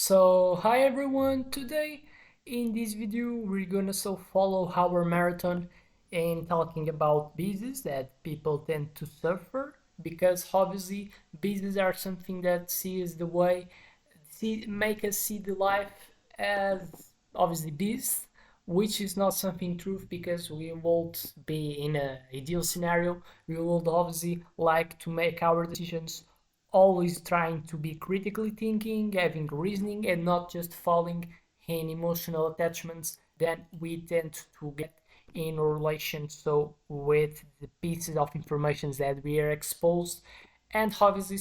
Hi everyone, today in this video we're gonna follow our marathon in talking about business that people tend to suffer because obviously business are something that sees the way make us see the life as obviously beast, which is not something true because we won't be in a ideal scenario. We would obviously like to make our decisions always trying to be critically thinking, having reasoning, and not just falling in emotional attachments that we tend to get in relation with the pieces of information that we are exposed. And obviously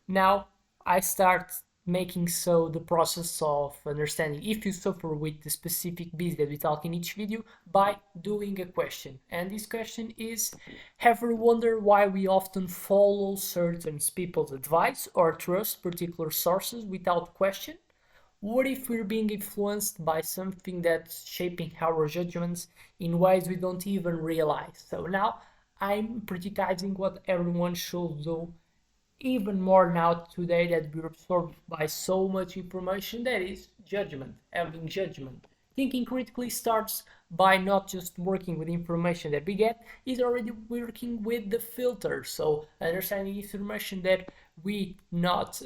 now I start making the process of understanding if you suffer with the specific beats that we talk in each video by doing a question. And this question is, ever wonder why we often follow certain people's advice or trust particular sources without question? What if we're being influenced by something that's shaping our judgments in ways we don't even realize? So now I'm criticizing what everyone should do even more now today that we're absorbed by so much information, that is judgment, having judgment. Thinking critically starts by not just working with information that we get, is already working with the filter. So understanding information that we not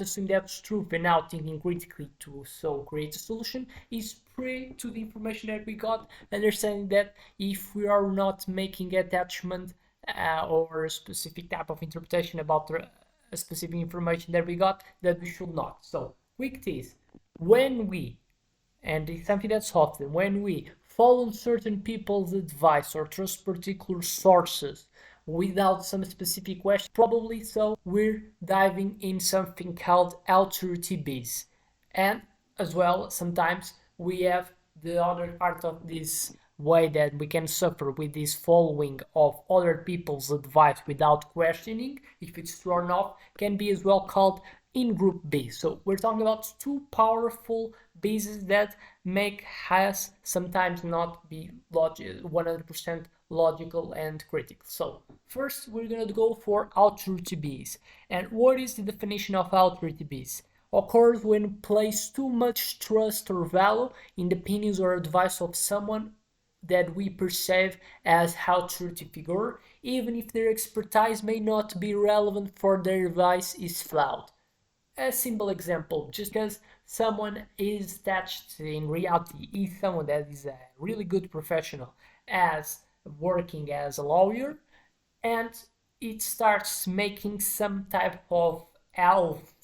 assume that's true, but now thinking critically to create a solution is pray to the information that we got, understanding that if we are not making attachment or a specific type of interpretation about a specific information that we got, that we should not. So quick tease, when we, and it's something that's often, when we follow certain people's advice or trust particular sources without some specific question, probably we're diving in something called authoritative. And as well, sometimes we have the other part of this way that we can suffer with this following of other people's advice without questioning if it's true or not, can be as well called in group B. So we're talking about two powerful bases that make us sometimes not be 100% logical and critical. So first we're going to go for authoritative. And what is the definition of authoritative? Occurs when place too much trust or value in the opinions or advice of someone that we perceive as authority figure, even if their expertise may not be relevant for their advice is flawed. A simple example, just because someone is attached in reality, is someone that is a really good professional as working as a lawyer, and it starts making some type of health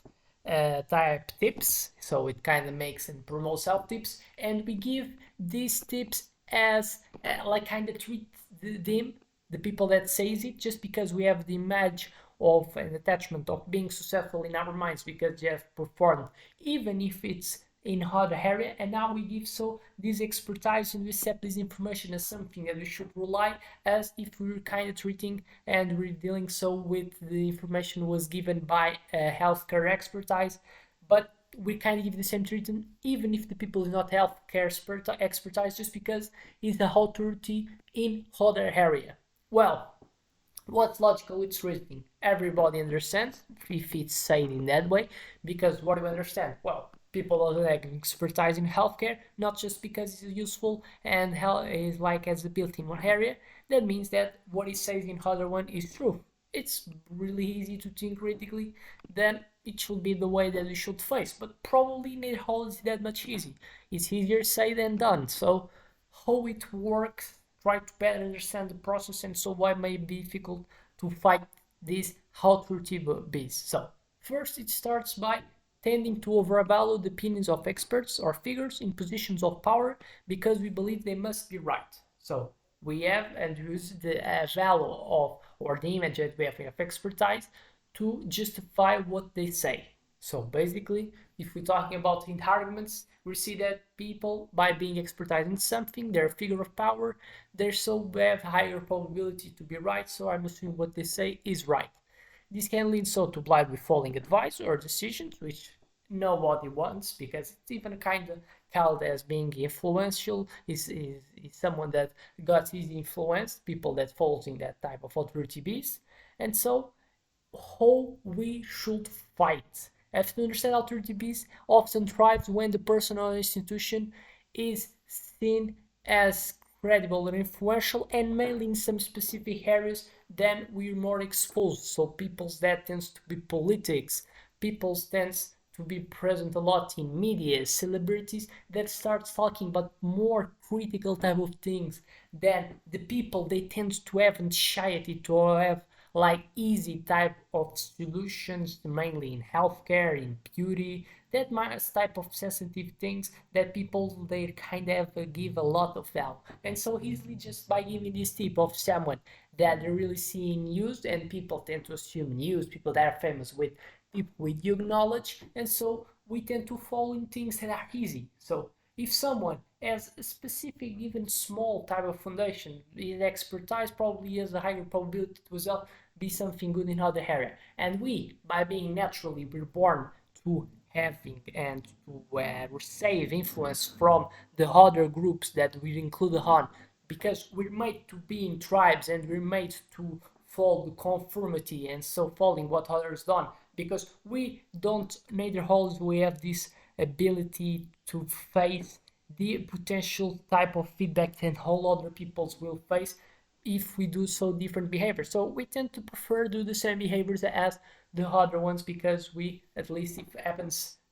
type tips, so it kind of makes and promotes health tips, and we give these tips as like kind of treat them, the people that says it, just because we have the image of an attachment of being successful in our minds because they have performed, even if it's in other area, and now we give this expertise and we accept this information as something that we should rely, as if we were kind of treating and we're dealing with the information was given by a healthcare expertise, but we kind of give the same treatment even if the people is not healthcare expertise, just because it's the authority in other area. Well, what's logical it's reasoning? Everybody understands if it's said in that way, because what do we understand? Well, people are like expertise in healthcare, not just because it's useful and health is like as a built in one area. That means that what it says in other one is true. It's really easy to think critically, then it should be the way that we should face, but probably not always that much easy. It's easier said than done. So how it works, try to better understand the process, and why it may be difficult to fight these authoritative beasts. So first it starts by tending to overvalue the opinions of experts or figures in positions of power because we believe they must be right. So we have and use the value of or the image that we have of expertise to justify what they say. So basically, if we're talking about in arguments, we see that people, by being expertise in something, they're a figure of power, they have higher probability to be right, so I'm assuming what they say is right. This can lead to blindly following advice or decisions, which nobody wants, because it's even kind of called as being influential, is someone that got easily influenced, people that follows in that type of authority beast. And so how we should fight As to understand authoritative behavior often thrives when the person or institution is seen as credible and influential, and mainly in some specific areas, then we're more exposed. So people's that tends to be politics, people's tends to be present a lot in media, celebrities that starts talking about more critical type of things than the people they tend to have anxiety to have like easy type of solutions, mainly in healthcare, in beauty, that type of sensitive things that people they kind of give a lot of value. And so easily just by giving this tip of someone that they're really seeing used, and people tend to assume news, people that are famous with people with your knowledge, and so we tend to fall in things that are easy. So if someone has a specific, even small type of foundation, his expertise probably has a higher probability to result be something good in other area. And we, by being naturally, we're born to having and to receive influence from the other groups that we include on, because we're made to be in tribes and we're made to follow the conformity and so following what others done, because we don't neither always we have this ability to face the potential type of feedback that all other peoples will face if we do so different behaviors. So we tend to prefer do the same behaviors as the other ones, because we, at least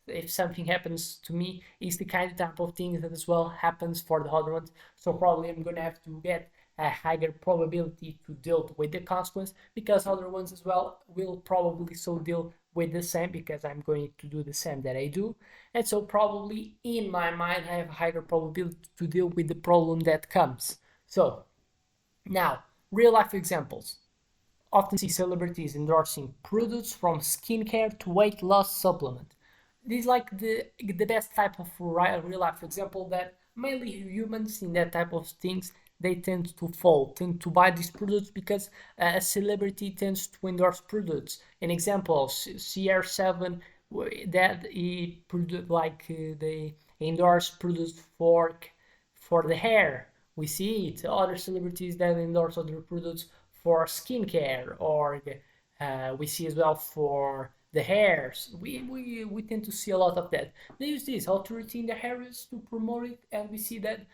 if something happens to me, is the kind of type of thing that as well happens for the other ones. So probably I'm gonna have to get a higher probability to deal with the consequence, because other ones as well will probably so deal with the same, because I'm going to do the same that I do. And so probably in my mind I have a higher probability to deal with the problem that comes. So now, real life examples. Often see celebrities endorsing products from skincare to weight loss supplement. This is like the best type of real life example that mainly humans in that type of things they tend to buy these products because a celebrity tends to endorse products. An example, CR7 that he like they endorse products for the hair. We see it. Other celebrities that endorse other products for skincare, or we see as well for the hairs. We tend to see a lot of that. They use this authority in the hairs to promote it, and we see that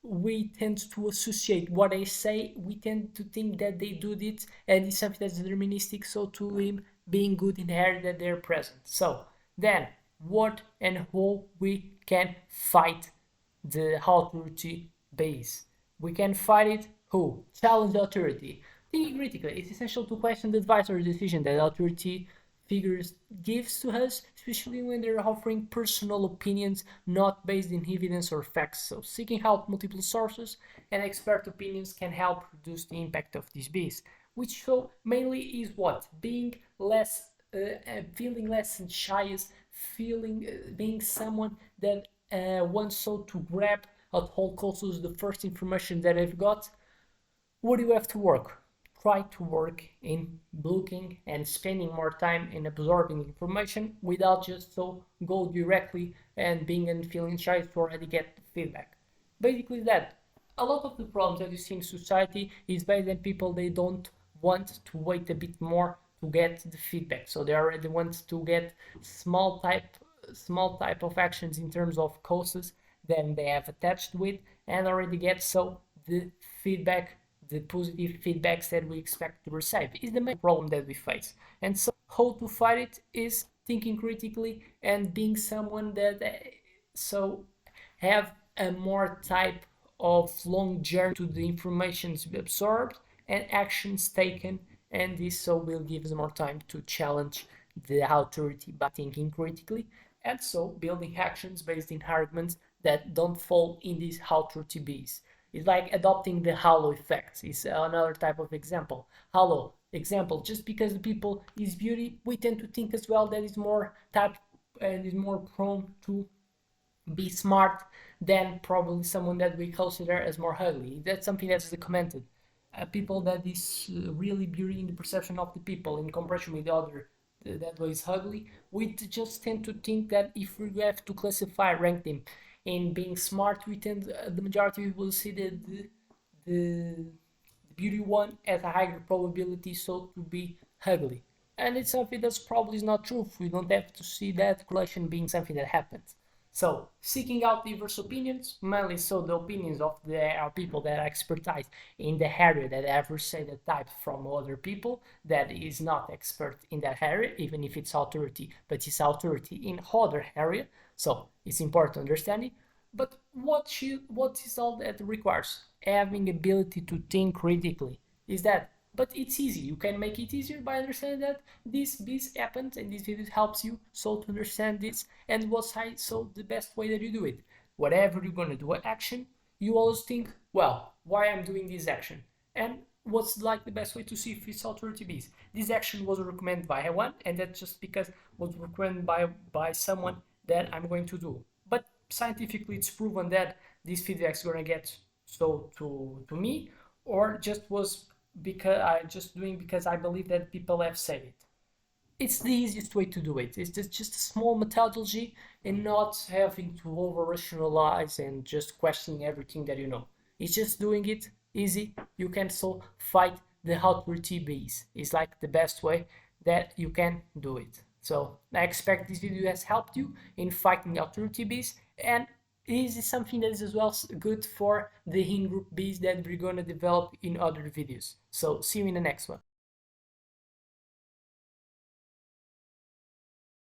we tend to associate what they say. We tend to think that they do it, and it's something that's deterministic. So to him being good in the hair that they're present. So then, what and how we can fight the authority base. We can fight it. Who? Challenge the authority. Thinking critically, it's essential to question the advice or decision that authority figures gives to us, especially when they're offering personal opinions not based in evidence or facts. So seeking out multiple sources and expert opinions can help reduce the impact of this bias, which so mainly is what? Being less feeling less anxious, feeling being someone that wants so to grab at all costs the first information that I've got. What do you have to work? Try to work in looking and spending more time in absorbing information without just so go directly and being and feeling shy to already get feedback. Basically that. A lot of the problems that you see in society is based on people they don't want to wait a bit more to get the feedback. So they already want to get small type small type of actions in terms of causes then they have attached with and already get so the feedback, the positive feedbacks that we expect to receive is the main problem that we face. And so how to fight it is thinking critically and being someone that so have a more type of long journey to the information absorbed and actions taken, and this so will give us more time to challenge the authority by thinking critically, and so building actions based in arguments that don't fall in these authority bees. It's like adopting the halo effect. It's another type of example. Halo example. Just because the people is beauty, we tend to think as well that is more type and is more prone to be smart than probably someone that we consider as more ugly. That's something that's commented. People that is really beauty in the perception of the people in comparison with the other that was ugly, we just tend to think that if we have to classify, rank them in being smart, we tend the majority will see the beauty one as a higher probability so to be ugly. and it's something that's probably not true. We don't have to see that correlation being something that happens. So, seeking out diverse opinions, mainly so the opinions of the people that are expertise in the area that ever say the type from other people that is not expert in that area, even if it's authority, but it's authority in other area. So it's important to understand it. But what is all that requires? Having ability to think critically. Is that? But it's easy. You can make it easier by understanding that this happens and this video helps you so to understand this and what's so the best way that you do it. Whatever you're gonna do an action, you always think, well, why I'm doing this action? And what's like the best way to see if it's authority based. This action was recommended by one, and that's just because it was recommended by someone that I'm going to do. But scientifically, it's proven that this feedback is gonna get so to me, or just was because I just doing because I believe that people have said it. It's the easiest way to do it. It's just a small methodology and not having to over rationalize and just questioning everything that you know. It's just doing it easy. You can so fight the authority base. It's like the best way that you can do it. So I expect this video has helped you in fighting the authority base, and this is something that is as well good for the in-group bees that we're gonna develop in other videos. So see you in the next one.